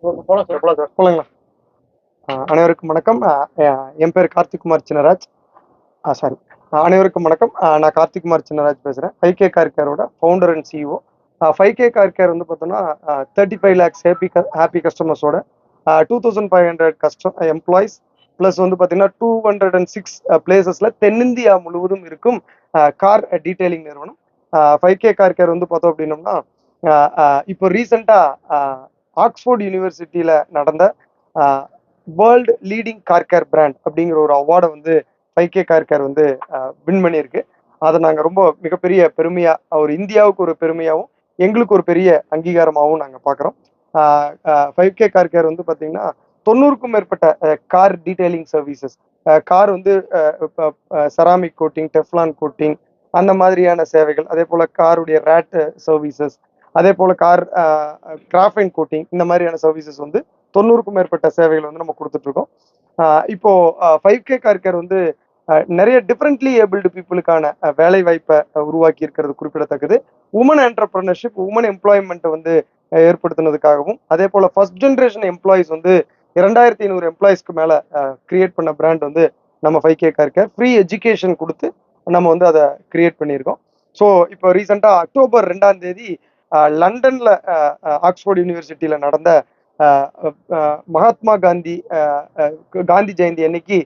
போலாம் சார், போலாம் சார். போலாங்களா? அனைவருக்கும் வணக்கம். என் பேர் கார்த்திக்குமார் சின்னராஜ். சாரி. அனைவருக்கும் வணக்கம். நான் கார்த்திக்குமார் சின்னராஜ் பேசுகிறேன். 5K கார் கேரோட founder and CEO. 5K car care வந்து பார்த்தோன்னா 35 லேக்ஸ் ஹாப்பி கஸ்டமர்ஸோட 2500 எம்ப்ளாயிஸ் ப்ளஸ் வந்து பார்த்தீங்கன்னா 206 பிளேசஸில் தென்னிந்தியா முழுவதும் இருக்கும் கார் டீட்டெயிலிங் நிறுவனம். 5K கார் கேர் வந்து பார்த்தோம் அப்படின்னோம்னா இப்போ ரீசெண்டாக ஆக்ஸ்போர்ட் யூனிவர்சிட்டியில் நடந்த world leading car care brand அப்படிங்கிற ஒரு அவார்டை வந்து 5K கார் கேர் வந்து வின் பண்ணியிருக்கு. அதை நாங்கள் ரொம்ப மிகப்பெரிய பெருமையாக, ஒரு இந்தியாவுக்கு ஒரு பெருமையாகவும் எங்களுக்கு ஒரு பெரிய அங்கீகாரமாகவும் நாங்கள் பார்க்குறோம். 5K கார் கேர் வந்து பார்த்தீங்கன்னா 90க்கும் மேற்பட்ட கார் டீட்டெயிலிங் சர்வீசஸ், கார் வந்து செராமிக் கோட்டிங், டெஃப்லான் கோட்டிங், அந்த மாதிரியான சேவைகள், அதே போல் காருடைய ரேட் சர்வீசஸ், அதே போல் கார் கிராஃபைன் கோட்டிங், இந்த மாதிரியான சர்வீசஸ் வந்து 90க்கும் மேற்பட்ட சேவைகள் வந்து நம்ம கொடுத்துட்ருக்கோம். இப்போ 5K கார் கேர் வந்து நிறைய டிஃப்ரெண்ட்லி ஏபிள்டு பீப்புளுக்கான வேலை வாய்ப்பை உருவாக்கி இருக்கிறது குறிப்பிடத்தக்கது. உமன் என்டர்பிரினர்ஷிப், உமன் எம்ப்ளாய்மெண்ட்டை வந்து ஏற்படுத்தினதுக்காகவும், அதே போல் ஃபர்ஸ்ட் ஜென்ரேஷன் எம்ப்ளாயிஸ் வந்து 2500 எம்ப்ளாயிஸ்க்கு மேலே கிரியேட் பண்ண பிராண்ட் வந்து நம்ம 5K car care. Free education கொடுத்து நம்ம வந்து அதை கிரியேட் பண்ணியிருக்கோம். ஸோ இப்போ ரீசெண்டாக அக்டோபர் 2ஆம் தேதி லண்டனில் ஆக்ஸ்போர்ட் யூனிவர்சிட்டியில் நடந்த மகாத்மா காந்தி காந்தி ஜெயந்தி அன்னைக்கு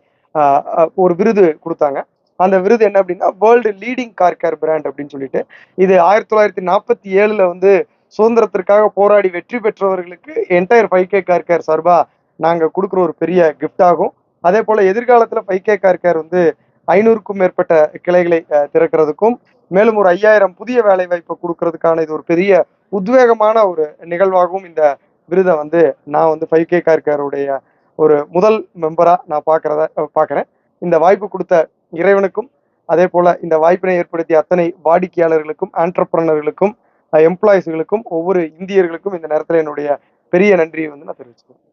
ஒரு விருது கொடுத்தாங்க. அந்த விருது என்ன அப்படின்னா world leading car care brand அப்படின்னு சொல்லிட்டு. இது 1947 வந்து சுதந்திரத்திற்காக போராடி வெற்றி பெற்றவர்களுக்கு என்டையர் 5K கார் கேர் சார்பா நாங்க கொடுக்குற ஒரு பெரிய கிஃப்ட் ஆகும். அதே போல எதிர்காலத்துல 5K கார் கேர் வந்து 500க்கும் மேற்பட்ட கிளைகளை திறக்கிறதுக்கும், மேலும் ஒரு 5000 புதிய வேலை வாய்ப்பை கொடுக்கறதுக்கான இது ஒரு பெரிய உத்வேகமான ஒரு நிகழ்வாகவும் இந்த விருதை வந்து நான் வந்து 5K கார் கேருடைய ஒரு முதல் மெம்பரா நான் பார்க்கறேன். இந்த வாய்ப்பு கொடுத்த இறைவனுக்கும், அதே போல இந்த வாய்ப்பினை ஏற்படுத்திய அத்தனை வாடிக்கையாளர்களுக்கும், ஆண்டர்பிரனர்களுக்கும், எம்ப்ளாயிஸ்களுக்கும், ஒவ்வொரு இந்தியர்களுக்கும் இந்த நேரத்தில் என்னுடைய பெரிய நன்றியை வந்து நான் தெரிவிச்சுக்கிறேன்.